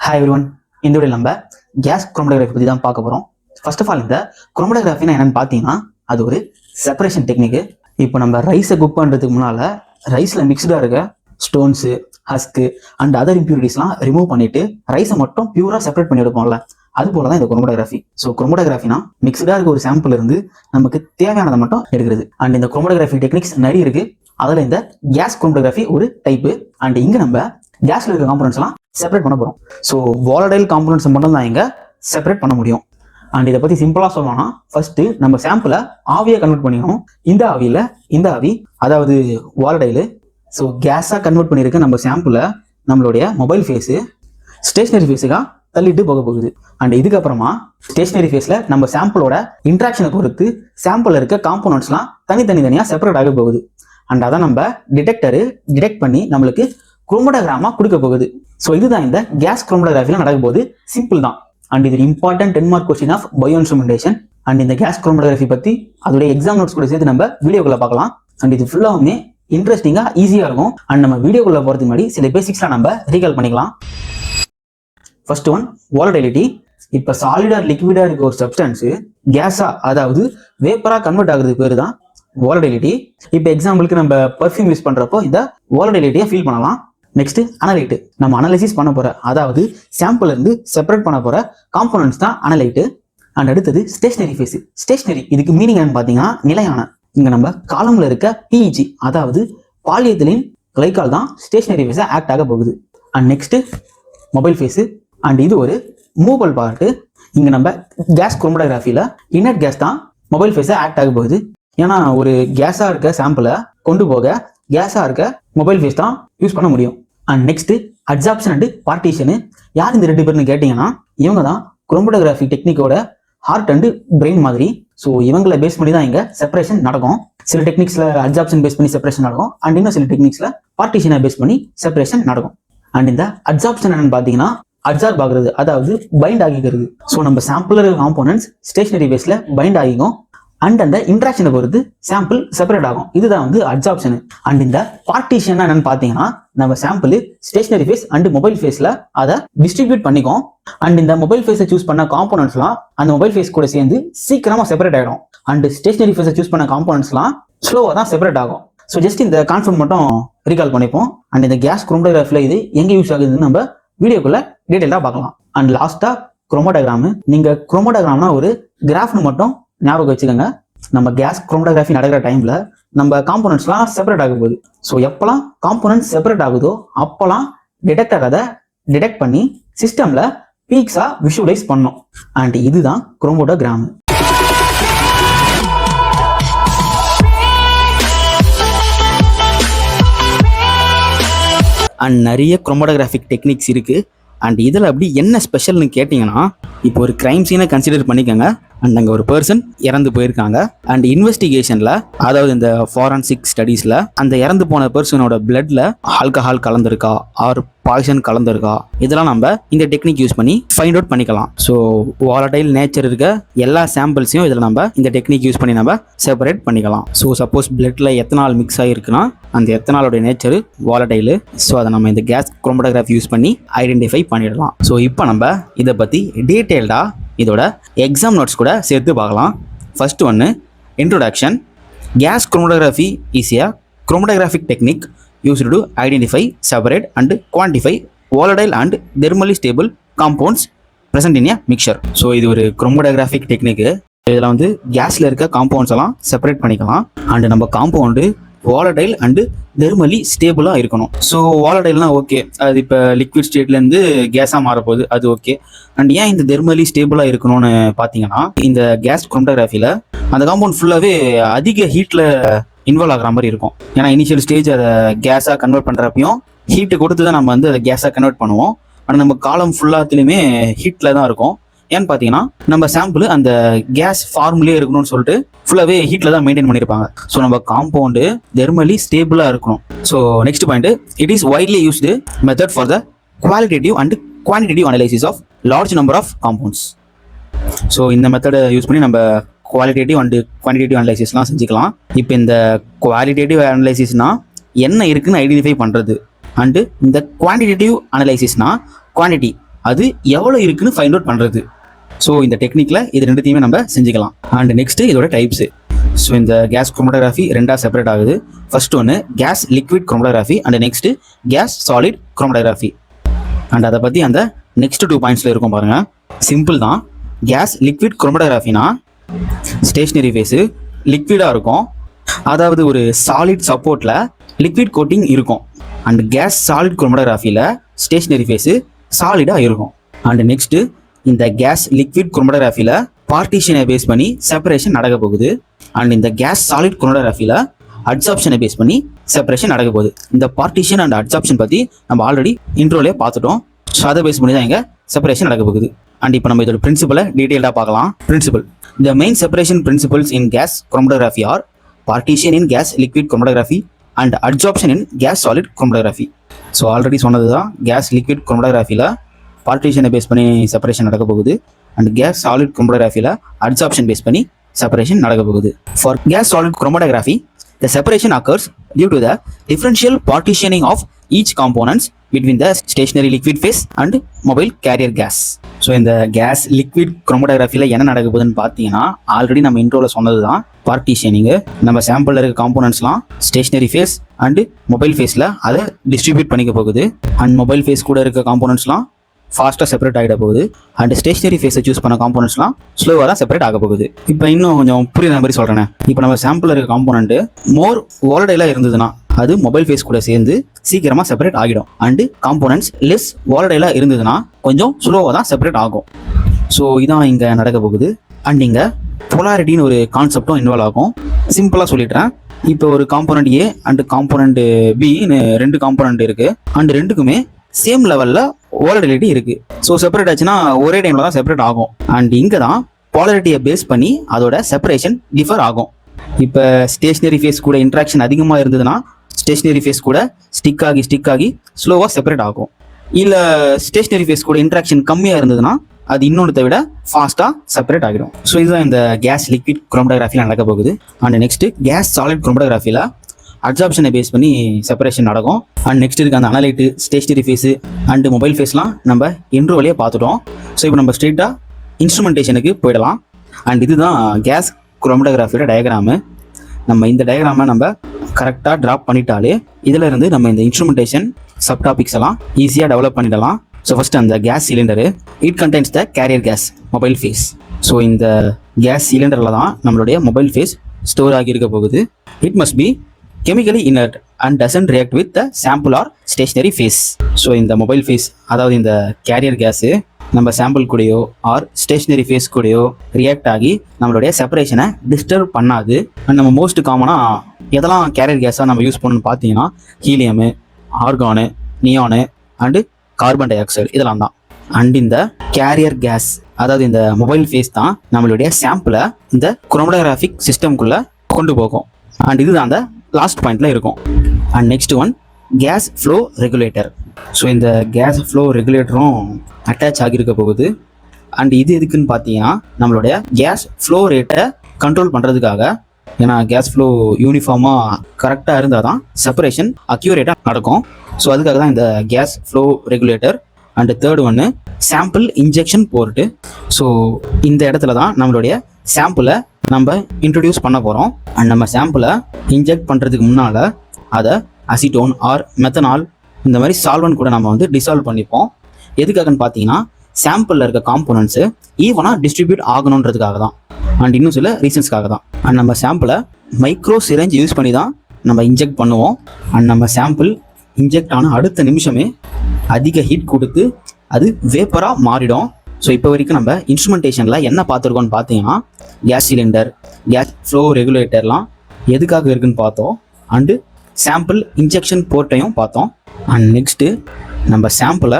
Hi everyone. இந்த வீடியோல நம்ம கேஸ் குரோமடோகிராஃபி பத்தி தான் பார்க்க போறோம். ஃபர்ஸ்ட் ஆஃப் ஆல் இந்த குரோமடோகிராஃபினா என்னன்னு பார்த்தீங்கன்னா அது ஒரு செப்பரேஷன் டெக்னிக். இப்போ நம்ம ரைஸை குக் பண்றதுக்கு முன்னால ரைஸ்ல மிக்ஸ்டா இருக்க ஸ்டோன்ஸ், ஹஸ்க் அண்ட் அதர் இம்பியூரிட்டிஸ்லாம் ரிமூவ் பண்ணிட்டு ரைஸை மட்டும் பியூரா செப்பரேட் பண்ணி எடுப்போம்ல, அது போல தான் இந்த குரோமடோகிராஃபி. ஸோ குரோமடோகிராஃபினா மிக்ஸ்டா இருக்க ஒரு சாம்பிள் இருந்து நமக்கு தேவையானதை மட்டும் எடுக்கிறது. அண்ட் இந்த குரோமடோகிராஃபி டெக்னிக்ஸ் நிறைய இருக்கு. அதில் இந்த கேஸ் குரோமடோகிராஃபி ஒரு டைப்பு. அண்ட் இங்க நம்ம கேஸ்ல இருக்க காம்பனன்ட்ஸ்லாம் செப்பரேட் பண்ண போறோம். ஸோ வாலடைல் காம்பனன்ட்ஸ் மட்டும் தான் இங்க செப்பரேட் பண்ண முடியும். அண்ட் இதை பத்தி சிம்பிளா சொல்லணும்னா ஃபர்ஸ்ட் நம்ம சாம்பிளை ஆவியை கன்வெர்ட் பண்ணிக்கணும். இந்த ஆவி அதாவது வாலடைல் ஸோ கேஸா கன்வெர்ட் பண்ணியிருக்க நம்ம சாம்பிளை நம்மளுடைய மொபைல் ஃபேஸு ஸ்டேஷனரி ஃபேஸுக்காக தள்ளிட்டு போக போகுது. அண்ட் இதுக்கப்புறமா ஸ்டேஷனரி ஃபேஸ்ல நம்ம சாம்பிளோட இன்ட்ராக்ஷனை பொறுத்து சாம்பிள் இருக்க காம்போனன்ட்ஸ்லாம் தனித்தனியா செப்பரேட் ஆக போகுது. அண்ட் அதை நம்ம டிடெக்ட் பண்ணி நம்மளுக்கு குரோமடோகிராமா கொடுக்க போகுது. ஸோ இதுதான் இந்த கேஸ் குரோமடோகிராஃபில நடக்க போகுது. சிம்பிள் தான். அண்ட் இது important 10 mark question of bio instrumentation. And இந்த கேஸ் குரோமடோகிராஃபி பத்தி அதோட எக்ஸாம் நோட்ஸ் கூட சேர்த்து நம்ம வீடியோக்குள்ள பார்க்கலாம். அண்ட் இது ஃபுல்லாவுமே இன்ட்ரெஸ்டிங்கா ஈஸியா இருக்கும். அண்ட் நம்ம வீடியோக்குள்ள போறதுக்கு முன்னாடி சில பேசிக்ஸ்லாம் நம்ம ரீகால் பண்ணிக்கலாம். First one, volatility. இப்ப சாலிடா லிக்விடா இருக்க ஒரு சப்ஸ்டன்ஸ் கேஸா அதாவது வேப்பரா கன்வெர்ட் ஆகுறது பேரு தான் வாலடைலிட்டி. இப்ப எக்ஸாம்பிளுக்கு நம்ம பர்ஃபியூம் யூஸ் பண்றப்போ இந்த வாலடைலிட்டியை ஃபீல் பண்ணலாம். Next analyte. நம்ம அனலைசிஸ் பண்ண போற அதாவது சாம்பிள் இருந்து செப்பரேட் பண்ண போற காம்போனன்ட்ஸ் தான் அனலைட். அண்ட் அடுத்தது ஸ்டேஷனரி ஃபேஸ். ஸ்டேஷனரி இதுக்கு மீனிங் என்னன்னு பாத்தீங்கன்னா நிலையான. இங்க நம்ம காலம்ல இருக்க பிஇஜி அதாவது பாலியத்திலின் கிளைக்கால் தான் ஸ்டேஷனரி ஃபேஸா ஆக்ட் ஆக போகுது. And next mobile phase. And இது ஒரு மூவபிள் பார்ட். இங்க நம்ம கேஸ் குரோமடோகிராஃபில இன்னட் கேஸ் தான் மொபைல் ஃபேஸா ஆக்ட் ஆக போகுது. ஏன்னா ஒரு கேஸா இருக்க சாம்பிளை கொண்டு போக கேஸா இருக்க மொபைல் ஃபேஸ் தான் யூஸ் பண்ண முடியும். And next adsorption and partition. யார் இந்த ரெண்டு பேர்னு கேட்டீங்கன்னா இவங்க தான் குரோமடோகிராஃபி டெக்னிக்கோட ஹார்ட் அண்ட் பிரெயின் மாதிரி. ஸோ இவங்களை பேஸ் பண்ணி தான் இங்க செப்பரேஷன் நடக்கும். சில டெக்னிக்ஸ்ல அட்சாப்ஷன் பேஸ் பண்ணி செப்பரேஷன் நடக்கும். அண்ட் இன்னும் சில டெக்னிக்ஸ்ல பார்ட்டிஷனை பேஸ் பண்ணி செப்பரேஷன் நடக்கும். அண்ட் இந்த அட்சாப்ஷன் என்னன்னு பாத்தீங்கன்னா அப்சார்ப் ஆகுறது அதாவது பைண்ட் ஆகிக்கிறது. ஸோ நம்ம சாம்பிள் காம்போனன்ட்ஸ் ஸ்டேஷனரி பேஸ்ல பைண்ட் ஆகிக்கும். அண்ட் அந்த இன்ட்ராக்ஷனை பொறுத்து சாம்பிள் செப்பரேட் ஆகும். இதுதான் வந்து அட்சாப்ஷன். அண்ட் இந்த பார்ட்டிஷன் என்னன்னு பாத்தீங்கன்னா நம்ம sample stationary phase and mobile ஃபேஸ்ல அதை டிஸ்ட்ரிபியூட் பண்ணிக்கும். அண்ட் இந்த மொபைல் ஃபேஸை சூஸ் பண்ண காம்போனன்ட்ஸ்லாம் அந்த மொபைல் ஃபேஸ் கூட சேர்ந்து சீக்கிரமா செப்பரேட் ஆயிடும். அண்ட் ஸ்டேஷனரி ஃபேஸை சூஸ் பண்ண காம்போனன்ட்ஸ்லாம் ஸ்லோவா தான் செப்பரேட் ஆகும். ஸோ ஜஸ்ட் இந்த கான்செப்ட் மட்டும் ரீகால் பண்ணிப்போம். அண்ட் இந்த கேஸ் குரோமடோகிராஃபில இது எங்க யூஸ் ஆகுதுன்னு நம்ம வீடியோக்குள்ள டீடைலா பார்க்கலாம். அண்ட் லாஸ்டா குரோமடோகிராம். நீங்க குரோமடோகிராம்னா ஒரு கிராஃப்னு மட்டும் ஞாபகம் வச்சுக்கோங்க. நம்ம கேஸ் குரோமடோகிராஃபி நடக்கிற டைம்ல நம்ம காம்போனன்ட்ஸ்லாம் செப்பரேட் ஆக போகுது. ஸோ எப்பெல்லாம் காம்போனன்ட்ஸ் செப்பரேட் ஆகுதோ அப்பெல்லாம் டிடெக்டர் அதை டிடெக்ட் பண்ணி சிஸ்டம்ல பீக்ஸா விஷுவலைஸ் பண்ணும். அண்ட் இதுதான் குரோமடோகிராம். அண்ட் நிறைய குரோமடோகிராஃபிக் டெக்னிக்ஸ் இருக்கு. அண்ட் இதில் அப்படி என்ன ஸ்பெஷல்னு கேட்டிங்கன்னா இப்போ ஒரு கிரைம் சீனை கன்சிடர் பண்ணிக்கோங்க. அண்ட் அங்கே ஒரு பர்சன் இறந்து போயிருக்காங்க. அண்ட் இன்வெஸ்டிகேஷனில் அதாவது இந்த ஃபாரன்சிக் ஸ்டடீஸில் அந்த இறந்து போன பர்சனோட பிளட்ல ஆல்கஹால் கலந்துருக்கா ஆர் பாய்சன் கலந்துருக்கா இதெல்லாம் நம்ம இந்த டெக்னிக் யூஸ் பண்ணி ஃபைண்ட் அவுட் பண்ணிக்கலாம். ஸோ வாலடைல் நேச்சர் இருக்க எல்லா சாம்பிள்ஸையும் இதில் நம்ம இந்த டெக்னிக் யூஸ் பண்ணி நம்ம செப்பரேட் பண்ணிக்கலாம். ஸோ சப்போஸ் பிளட்ல எத்தனால் மிக்ஸ் ஆகிருக்குன்னா அந்த எத்தனாலோடைய நேச்சர் வாலடைல். ஸோ அதை நம்ம இந்த கேஸ் குரோமடோகிராஃபி யூஸ் பண்ணி ஐடென்டிஃபை பண்ணிடலாம். ஸோ இப்போ நம்ம இதை பற்றி டீட்டெயில்டாக இதோட எக்ஸாம் நோட்ஸ் கூட சேர்த்து பார்க்கலாம். ஃபர்ஸ்ட் ஒன்று, introduction. Gas chromatography is a chromatographic technique used to identify, separate and quantify volatile and thermally stable compounds present in a mixture. So இது ஒரு குரோமடோகிராஃபிக் டெக்னிக். இதில் வந்து கேஸில் இருக்க காம்பவுண்ட்ஸ் எல்லாம் செப்பரேட் பண்ணிக்கலாம். அண்ட் நம்ம காம்பவுண்டு வாலடைல் அண்டு தெர்மலி ஸ்டேபிளாக இருக்கணும். ஸோ வாலடைல்னா ஓகே, அது இப்போ லிக்விட் ஸ்டேட்லேருந்து கேஸாக மாறப்போகுது, அது ஓகே. அண்ட் ஏன் இந்த தெர்மலி ஸ்டேபிளாக இருக்கணும்னு பார்த்தீங்கன்னா இந்த கேஸ் குரோமடோகிராஃபியில் அந்த காம்பவுண்ட் ஃபுல்லாகவே அதிக ஹீட்டில் இன்வால்வ் ஆகிற மாதிரி இருக்கும். ஏன்னா இனிஷியல் ஸ்டேஜ் அதை கேஸாக கன்வெர்ட் பண்ணுறப்பையும் ஹீட்டு கொடுத்து தான் நம்ம வந்து அதை கேஸாக கன்வெர்ட் பண்ணுவோம். ஆனால் நம்ம காலம் ஃபுல்லாத்துலேயுமே ஹீட்டில் தான் இருக்கும். ஏன்னு பார்த்தீங்கன்னா நம்ம சாம்பிள் அந்த கேஸ் ஃபார்ம்லேயே இருக்கணும்னு சொல்லிட்டு ஃபுல்லாகவே ஹீட்டில் தான் மெயின்டைன் பண்ணியிருப்பாங்க. ஸோ நம்ம காம்பவுண்டு தெர்மலி ஸ்டேபிளாக இருக்கணும். So next point, it is widely used method for the qualitative and quantitative analysis of large number of compounds. So இந்த மெத்தடை யூஸ் பண்ணி நம்ம குவாலிட்டேட்டிவ் அண்ட் குவான்டிடேட்டிவ் அனலைசிஸ்லாம் செஞ்சுக்கலாம். இப்போ இந்த குவாலிட்டேட்டிவ் அனலைசிஸ்னால் என்ன இருக்குன்னு ஐடென்டிஃபை பண்ணுறது. அண்டு இந்த குவான்டிடேட்டிவ் அனலைசிஸ்னா குவான்டிட்டி அது எவ்வளோ இருக்குன்னு ஃபைண்ட் அவுட் பண்ணுறது. ஸோ இந்த டெக்னிக்கில் இது ரெண்டுத்தையுமே நம்ம செஞ்சுக்கலாம். அண்ட் நெக்ஸ்ட்டு இதோட டைப்ஸு. ஸோ இந்த கேஸ் குரோமடோகிராஃபி ரெண்டாக செப்பரேட் ஆகுது. ஃபர்ஸ்ட் ஒன்று gas liquid chromatography and next gas solid chromatography. And அதை பற்றி அந்த நெக்ஸ்ட் 2 பாயிண்ட்ஸில் இருக்கும் பாருங்கள். சிம்பிள் தான். கேஸ் லிக்விட் குரோமடோகிராஃபினா ஸ்டேஷ்னரி ஃபேஸு லிக்விடாக இருக்கும், அதாவது ஒரு சாலிட் சப்போர்ட்டில் லிக்விட் கோட்டிங் இருக்கும். அண்ட் கேஸ் சாலிட் குரோமடோகிராஃபியில் ஸ்டேஷ்னரி ஃபேஸு சாலிடாக இருக்கும். அண்ட் நெக்ஸ்ட்டு இந்த கேஸ் லிக்விட் குரோமடோகிராஃபியில் பார்ட்டிஷனை பேஸ் பண்ணி செப்பரேஷன் நடக்க போகுது. அண்ட் இந்த கேஸ் சாலிட் குரோமடோகிராஃபியில் அட்சாப்ஷனை பேஸ் பண்ணி செப்பரேஷன் நடக்க போகுது. இந்த பார்ட்டிஷன் அண்ட் அட்சாப்ஷன் பற்றி நம்ம ஆல்ரெடி இன்ட்ரோலே பார்த்துட்டோம். ஸோ அதை பேஸ் பண்ணி தான் இங்கே செப்பரேஷன் நடக்க போகுது. அண்ட் இப்போ நம்ம இதோட பிரின்சிபலை டீட்டெயிலாக பார்க்கலாம். Principal. The main separation principles in gas chromatography are partition in gas liquid chromatography and adsorption in gas solid chromatography. So already சொன்னது தான். கேஸ் லிக்விட் குரோமடோகிராஃபியில் பார்ட்டிஷனை பேஸ் பண்ணி செப்பரேஷன் நடக்க போகுது. அண்ட் கேஸ் சாலிட் குரோமடோகிராஃபியில் அட்சாப்ஷன் பேஸ் பண்ணி separation நடக்க போகுது. For gas solid chromatography the separation occurs due to the differential partitioning of each components between the stationary liquid phase and mobile carrier gas. So இந்த gas liquid குரோமடோகிராஃபியில் என்ன நடக்க போகுதுன்னு பார்த்தீங்கன்னா already நம்ம இன்ட்ரோவில் சொன்னது தான். பார்ட்டிஷனிங்கு நம்ம சாம்பிளில் இருக்க காம்போனன்ட்ஸ்லாம் ஸ்டேஷனரி ஃபேஸ் அண்டு மொபைல் ஃபேஸில் அதை டிஸ்ட்ரிபியூட் பண்ணிக்க போகுது. அண்ட் மொபைல் ஃபேஸ் கூட இருக்க காம்போனன்ட்ஸ்லாம் ஃபாஸ்ட்டாக செப்பரேட் ஆகிட போகுது. அண்ட் ஸ்டேஷனரி ஃபேஸை சூஸ் பண்ண காம்போனன்ட்ஸ்லாம் ஸ்லோவாக தான் செப்பரேட் ஆக போகுது. இப்போ இன்னும் கொஞ்சம் புரியுற மாதிரி சொல்கிறேன். இப்போ நம்ம சாம்பிளில் இருக்க காம்போனன்ட்டு மோர் வாலடைலாக இருந்ததுன்னா அது மொபைல் ஃபேஸ் கூட சேர்ந்து சீக்கிரமாக செப்பரேட் ஆகிடும். அண்டு காம்போனன்ட்ஸ் லெஸ் வாலடைலாக இருந்ததுன்னா கொஞ்சம் ஸ்லோவாக தான் செப்பரேட் ஆகும். ஸோ இதான் இங்கே நடக்க போகுது. அண்ட் இங்கே பொலாரிட்டின்னு ஒரு கான்செப்டும் இன்வால்வ் ஆகும். சிம்பிளாக சொல்லிடுறேன். இப்போ ஒரு component A and component pin 2 component இருக்குது. அண்ட் ரெண்டுக்குமே சேம் லெவலில் வாலடிலிட்டி இருக்குது. ஸோ செப்பரேட் ஆச்சுன்னா ஒரே டைமில் தான் செப்பரேட் ஆகும். அண்ட் இங்கே தான் பாலரிட்டியை பேஸ் பண்ணி அதோட செப்பரேஷன் டிஃபர் ஆகும். இப்போ ஸ்டேஷனரி ஃபேஸ் கூட இன்ட்ராக்ஷன் அதிகமாக இருந்ததுன்னா ஸ்டேஷனரி ஃபேஸ் கூட ஸ்டிக் ஆகி ஸ்லோவாக செப்பரேட் ஆகும். இல்லை ஸ்டேஷனரி ஃபேஸ் கூட இன்ட்ராக்ஷன் கம்மியாக இருந்ததுன்னா அது இன்னொன்றதை விட ஃபாஸ்ட்டாக செப்பரேட் ஆகிடும். ஸோ இதுதான் இந்த கேஸ் லிக்விட் குரோமடோகிராஃபியில் நடக்க போகுது. அண்ட் நெக்ஸ்ட்டு கேஸ் சாலிட் குரோமடோகிராஃபியில் அட்சாப்ஷனை பேஸ் பண்ணி செப்பரேஷன் நடக்கும். அண்ட் நெக்ஸ்ட் இருக்க அந்த analyte stationary phase and mobile ஃபேஸ்லாம் நம்ம இன்ட்ரோவிலேயே பார்த்துட்டோம். ஸோ இப்போ நம்ம ஸ்ட்ரெயிட்டாக இன்ஸ்ட்ருமெண்டேஷனுக்கு போயிடலாம். அண்ட் இதுதான் கேஸ் குரோமடோகிராஃபியோட டயக்ராமு. நம்ம இந்த டயக்ராமை நம்ம கரெக்டாக ட்ராப் பண்ணிட்டாலே இதில் இருந்து நம்ம இந்த இன்ஸ்ட்ருமெண்டேஷன் சப் டாபிக்ஸ் எல்லாம் ஈஸியாக டெவலப் பண்ணிடலாம். ஸோ ஃபர்ஸ்ட் அந்த gas cylinder it contains the carrier gas mobile phase. So இந்த கேஸ் சிலிண்டரில் தான் நம்மளுடைய மொபைல் ஃபேஸ் ஸ்டோர் ஆகியிருக்க போகுது. It must be chemically inert and doesn't react with the sample or stationary phase. So இந்த mobile phase அதாவது இந்த carrier gas நம்ம சாம்பிள் கூடயோ ஆர் ஸ்டேஷனரி ஃபேஸ் கூடயோ ரியாக்ட் ஆகி நம்மளுடைய செப்பரேஷனை டிஸ்டர்ப் பண்ணாது. அண்ட் நம்ம மோஸ்ட் காமனாக எதெல்லாம் கேரியர் கேஸாக நம்ம யூஸ் பண்ணணும்னு பார்த்தீங்கன்னா helium, argon, neon and carbon dioxide இதெல்லாம் தான். அண்ட் இந்த கேரியர் கேஸ் அதாவது இந்த மொபைல் ஃபேஸ் தான் நம்மளுடைய சாம்பிளை இந்த குரோமடோகிராஃபிக் சிஸ்டம்குள்ளே கொண்டு போகும். அண்ட் இதுதான் அந்த லாஸ்ட் பாயிண்ட்ல இருக்கும். And next one gas flow regulator. So இந்த கேஸ் ஃப்ளோ ரெகுலேட்டரும் அட்டாச் ஆகியிருக்க போகுது. அண்ட் இது எதுக்குன்னு பார்த்தீங்கன்னா நம்மளுடைய கேஸ் ஃப்ளோ ரேட்டை கண்ட்ரோல் பண்ணுறதுக்காக. ஏன்னா கேஸ் ஃப்ளோ யூனிஃபார்மாக கரெக்டாக இருந்தால் தான் செப்பரேஷன் அக்யூரேட்டாக நடக்கும். ஸோ அதுக்காக தான் இந்த gas flow regulator. And third ஒன்று சாம்பிள் இன்ஜெக்ஷன் போர்ட்டு. ஸோ இந்த இடத்துல தான் நம்மளுடைய சாம்பிளை நம்ம இன்ட்ரடியூஸ் பண்ண போகிறோம். அண்ட் நம்ம சாம்பிளை இன்ஜெக்ட் பண்ணுறதுக்கு முன்னால் அதை அசிட்டோன் ஆர் மெத்தனால் இந்த மாதிரி சால்வன் கூட நம்ம வந்து டிசால்வ் பண்ணிப்போம். எதுக்காகன்னு பார்த்தீங்கன்னா சாம்பிளில் இருக்க காம்போனன்ட்ஸு ஈவனாக டிஸ்ட்ரிபியூட் ஆகணுன்றதுக்காக தான். அண்ட் இன்னும் சில ரீசன்ஸ்க்காக தான். அண்ட் நம்ம சாம்பிளை மைக்ரோ சிரஞ்ச் யூஸ் பண்ணி தான் நம்ம இன்ஜெக்ட் பண்ணுவோம். அண்ட் நம்ம சாம்பிள் இன்ஜெக்ட் ஆன அடுத்த நிமிஷமே அதிக ஹீட் கொடுத்து அது வேப்பராக மாறிடும். ஸோ இப்போ வரைக்கும் நம்ம இன்ஸ்ட்ருமெண்டேஷனில் என்ன பார்த்துருக்கோன்னு பார்த்தீங்கன்னா கேஸ் சிலிண்டர், கேஸ் ஃப்ளோ ரெகுலேட்டர்லாம் எதுக்காக இருக்குன்னு பார்த்தோம். அண்டு சாம்பிள் இன்ஜெக்ஷன் போர்ட்டையும் பார்த்தோம். அண்ட் நெக்ஸ்ட்டு நம்ம சாம்பிளை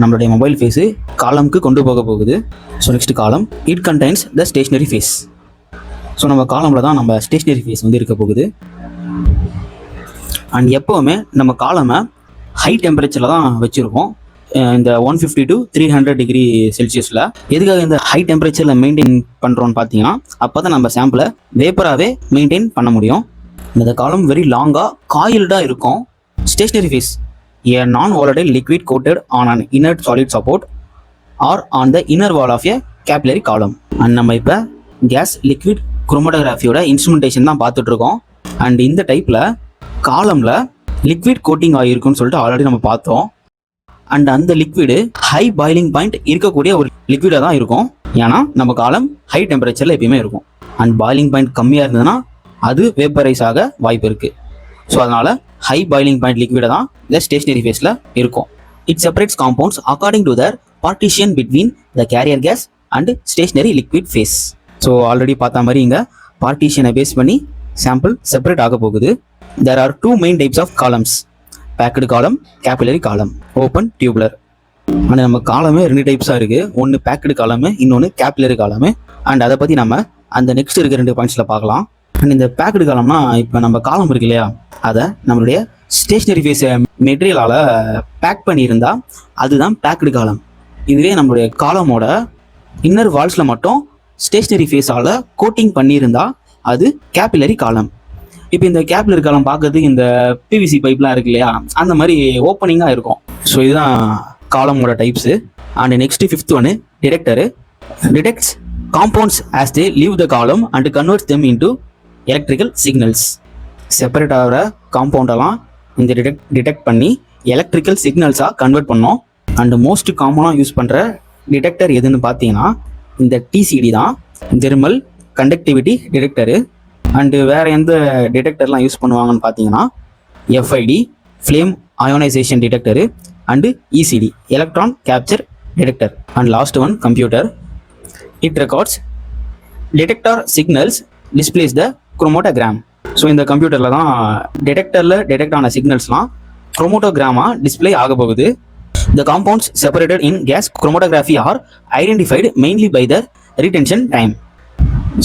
நம்மளுடைய மொபைல் ஃபேஸு காலம்க்கு கொண்டு போக போகுது. So next column it contains the stationary phase. So நம்ம காலமில் தான் நம்ம ஸ்டேஷனரி ஃபேஸ் வந்து இருக்க போகுது. அண்ட் எப்போவுமே நம்ம காலமை ஹை டெம்பரேச்சரில் தான் வச்சுருக்கோம். இந்த 150 to 300 டிகிரி செல்சியஸில். எதுக்காக இந்த ஹை டெம்பரேச்சரில் மெயின்டைன் பண்ணுறோன்னு பார்த்தீங்கன்னா அப்போ தான் நம்ம சாம்பிளை வேப்பராகவே மெயின்டைன் பண்ண முடியும். இந்த காலம் வெரி லாங்காக காயில்டாக இருக்கும். ஸ்டேஷனரி ஃபேஸ் ஏ நான் volatile liquid coated on an inert solid support or on the inner wall of a capillary column. And நம்ம இப்போ கேஸ் லிக்விட் குரோமோட்டோகிராஃபியோட இன்ஸ்ட்ருமெண்டேஷன் தான் பார்த்துட்டு இருக்கோம். அண்ட் இந்த டைப்பில் காலமில் லிக்விட் கோட்டிங் ஆகிருக்குன்னு சொல்லிட்டு ஆல்ரெடி நம்ம பார்த்தோம். அண்ட் அந்த லிக்விடு ஹை பாயிலிங் பாயிண்ட் இருக்கக்கூடிய ஒரு லிக்விடாக தான் இருக்கும். ஏன்னா நம்ம காலம் ஹை டெம்பரேச்சரில் எப்பயுமே இருக்கும். அண்ட் பாயிலிங் பாயிண்ட் கம்மியாக இருந்ததுன்னா அது வேப்பரைஸ் ஆக வாய்ப்பு இருக்குது. ஸோ அதனால் ஹை பாயிலிங் பாயிண்ட் லிக்விடை தான் இந்த ஸ்டேஷனரி ஃபேஸில் இருக்கும். It separates compounds according to their partition between the carrier gas and stationary liquid phase. So already பார்த்த மாதிரி இங்கே பார்ட்டிஷனை பேஸ் பண்ணி சாம்பிள் செப்பரேட் ஆக போகுது. There are two main types of columns, packed column, capillary column, open tubular. ஆனால் நம்ம காலமே 2 டைப்ஸாக இருக்குது. ஒன்று பேக்கடு காலமு, இன்னொன்று கேபிலரி காலமு. அண்ட் அதை பற்றி நம்ம அந்த நெக்ஸ்ட் இருக்க 2 பாயிண்ட்ஸில் பார்க்கலாம். அண்ட் இந்த பேக்கடு காலம்னா இப்போ நம்ம காலம் இருக்கு இல்லையா, அதை நம்மளுடைய ஸ்டேஷ்னரி ஃபேஸ் மெட்டீரியலால் பேக் பண்ணியிருந்தா அதுதான் பேக்கடு காலம். இதுவே நம்மளுடைய காலமோட இன்னர் வால்ஸில் மட்டும் ஸ்டேஷ்னரி ஃபேஸால் கோட்டிங் பண்ணியிருந்தா அது கேபிலரி காலம். இப்போ இந்த கேபிலரி காலம் பார்க்கறதுக்கு இந்த பிவிசி பைப்லாம் இருக்கு இல்லையா, அந்த மாதிரி ஓப்பனிங்காக இருக்கும். ஸோ இதுதான் காலமோட டைப்ஸு. அண்ட் நெக்ஸ்ட் 5th ஒன்று detector. Detects compounds as they leave the column and converts them into electrical signals. Separate ஆகிற காம்பவுண்டெல்லாம் இந்த டிடெக்ட் பண்ணி எலக்ட்ரிக்கல் சிக்னல்ஸாக கன்வெர்ட் பண்ணோம். அண்ட் மோஸ்ட் காமனாக யூஸ் பண்ணுற டிடெக்டர் எதுன்னு பார்த்தீங்கன்னா இந்த டிசிடி தான், தெர்மல் கண்டக்டிவிட்டி டிடெக்டரு. அண்டு வேறு எந்த டிடெக்டர்லாம் யூஸ் பண்ணுவாங்கன்னு பார்த்தீங்கன்னா FID flame ionisation detector and ECD electron capture detector. And last one computer. It records detector signals displays the chromatogram. So இந்த கம்ப்யூட்டரில் தான் டிடெக்டரில் டிடெக்ட் ஆன சிக்னல்ஸ்லாம் குரோமோட்டோகிராமாக டிஸ்பிளே ஆக போகுது. The compounds separated in gas chromatography are identified mainly by the retention time.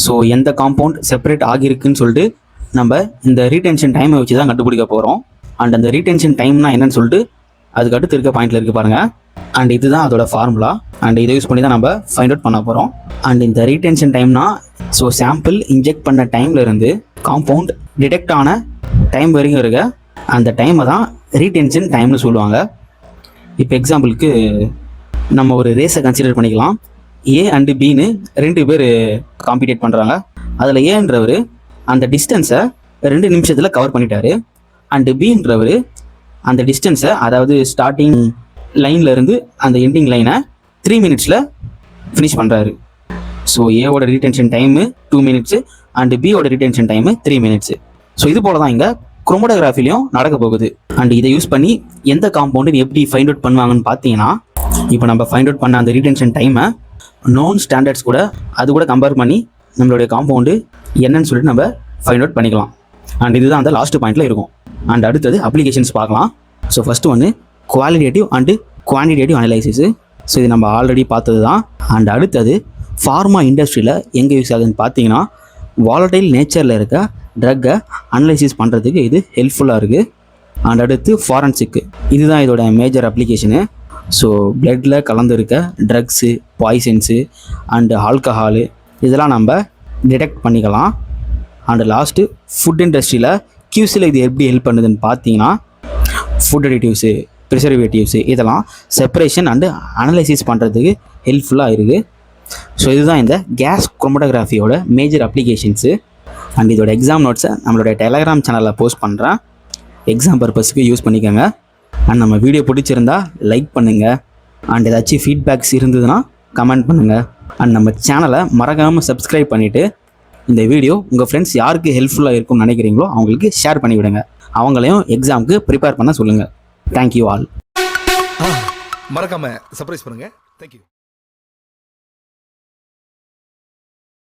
So எந்த compound separate ஆகியிருக்குன்னு சொல்லிட்டு நம்ம இந்த ரீடென்ஷன் டைமை வச்சு தான் கண்டுபிடிக்க போகிறோம். அண்ட் அந்த ரீடென்ஷன் டைம்னா என்னன்னு சொல்லிட்டு அதுக்கு அடுத்து இருக்க பாயிண்ட்ல இருக்கு பாருங்கள். அண்ட் இதுதான் அதோட ஃபார்முலா. அண்ட் இதை யூஸ் பண்ணி தான் நம்ம ஃபைண்ட் அவுட் பண்ண போகிறோம். அண்ட் இந்த ரீடென்ஷன் டைம்னா ஸோ சாம்பிள் இன்ஜெக்ட் பண்ண டைம்ல இருந்து காம்பவுண்ட் டிடெக்ட் ஆன டைம் வரைக்கும் இருக்க அந்த டைமை தான் ரீடென்ஷன் டைம்னு சொல்லுவாங்க. இப்போ எக்ஸாம்பிளுக்கு நம்ம ஒரு ரேஸை கன்சிடர் பண்ணிக்கலாம். ஏ அண்டு பின்னு 2 பேர் காம்பீட் பண்ணுறாங்க. அதில் ஏன்றவர் அந்த டிஸ்டன்ஸை 2 நிமிஷத்தில் கவர் பண்ணிட்டாரு. அண்டு பின்றவர் அந்த டிஸ்டன்ஸை, அதாவது ஸ்டார்டிங் லைனில் இருந்து அந்த எண்டிங் லைனை 3 மினிட்ஸில் ஃபினிஷ் பண்ணுறாரு. ஸோ ஏவோட ரீடென்ஷன் டைமு 2 மினிட்ஸு அண்டு பியோட ரீடென்ஷன் டைமு 3 மினிட்ஸு. ஸோ இது போல தான் இங்கே குரோமோட்டோகிராஃபிலையும் நடக்க போகுது. அண்ட் இதை யூஸ் பண்ணி எந்த காம்பவுண்டு எப்படி ஃபைண்ட் அவுட் பண்ணுவாங்கன்னு பார்த்தீங்கன்னா, இப்போ நம்ம ஃபைண்ட் அவுட் பண்ண அந்த ரீடென்ஷன் டைமை நோன் ஸ்டாண்டர்ட்ஸ் கூட அது கூட கம்பேர் பண்ணி நம்மளுடைய காம்பவுண்டு என்னன்னு சொல்லிட்டு நம்ம ஃபைண்ட் அவுட் பண்ணிக்கலாம். அண்ட் இதுதான் அந்த லாஸ்ட் பாயிண்ட்டில் இருக்கும். அண்ட் அடுத்தது அப்ளிகேஷன்ஸ் பார்க்கலாம். ஸோ ஃபஸ்ட்டு ஒன்று qualitative and quantitative analysis. So இது நம்ம ஆல்ரெடி பார்த்தது தான். அண்ட் அடுத்தது ஃபார்மா இண்டஸ்ட்ரியில் எங்கே யூஸ் ஆகுதுன்னு பார்த்தீங்கன்னா வாலடைல் நேச்சரில் இருக்க ட்ரக்கை அனலைசிஸ் பண்ணுறதுக்கு இது ஹெல்ப்ஃபுல்லாக இருக்குது. அண்ட் அடுத்து ஃபாரன்சிக்கு, இதுதான் இதோட மேஜர் அப்ளிகேஷனு. ஸோ பிளட்டில் கலந்துருக்க ட்ரக்ஸு, பாய்சன்ஸு அண்டு ஆல்கஹாலு இதெல்லாம் நம்ம டிடெக்ட் பண்ணிக்கலாம். அண்டு லாஸ்ட்டு ஃபுட் இண்டஸ்ட்ரியில் கியூஸில் இது எப்படி ஹெல்ப் பண்ணுதுன்னு பார்த்தீங்கன்னா ஃபுட் அடிட்டிவ்ஸு, ப்ரிசர்வேட்டிவ்ஸு இதெல்லாம் செப்பரேஷன் அண்டு அனலைசிஸ் பண்ணுறதுக்கு ஹெல்ப்ஃபுல்லாக இருக்குது. ஸோ இதுதான் இந்த கேஸ் குரோமோட்டோகிராஃபியோட மேஜர் அப்ளிகேஷன்ஸு. அண்ட் இதோட எக்ஸாம் நோட்ஸை நம்மளோட டெலகிராம் சேனலில் போஸ்ட் பண்ணுறேன். எக்ஸாம் பர்பஸுக்கு யூஸ் பண்ணிக்கோங்க. அண்ட் நம்ம வீடியோ பிடிச்சிருந்தா லைக் பண்ணுங்கள். அண்ட் ஏதாச்சும் ஃபீட்பேக்ஸ் இருந்ததுன்னா கமெண்ட் பண்ணுங்கள். அண்ட் நம்ம சேனலை மறக்காமல் சப்ஸ்கிரைப் பண்ணிவிட்டு இந்த வீடியோ உங்கள் ஃப்ரெண்ட்ஸ் யாருக்கு ஹெல்ப்ஃபுல்லாக இருக்கும்னு நினைக்கிறீங்களோ அவங்களுக்கு ஷேர் பண்ணிவிடுங்க. அவங்களையும் எக்ஸாமுக்கு ப்ரிப்பேர் பண்ண சொல்லுங்கள். Thank you all. மறக்காமல் சர்ப்ரைஸ் பண்ணுங்கள். தேங்க்யூ.